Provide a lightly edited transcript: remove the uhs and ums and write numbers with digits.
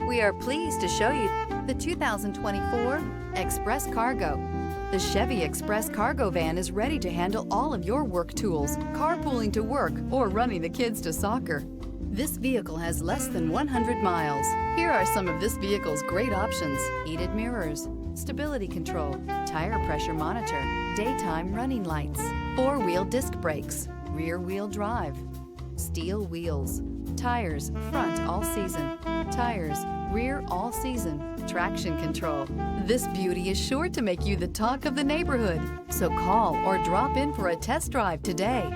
We are pleased to show you the 2024 Express Cargo. The Chevy Express Cargo van is ready to handle all of your work tools, carpooling to work, or running the kids to soccer. This vehicle has less than 100 miles. Here are some of this vehicle's great options: heated mirrors, stability control, tire pressure monitor, daytime running lights, four-wheel disc brakes, rear-wheel drive, steel wheels, tires front all season, tires rear all season, traction control. This beauty is sure to make you the talk of the neighborhood. So call or drop in for a test drive today.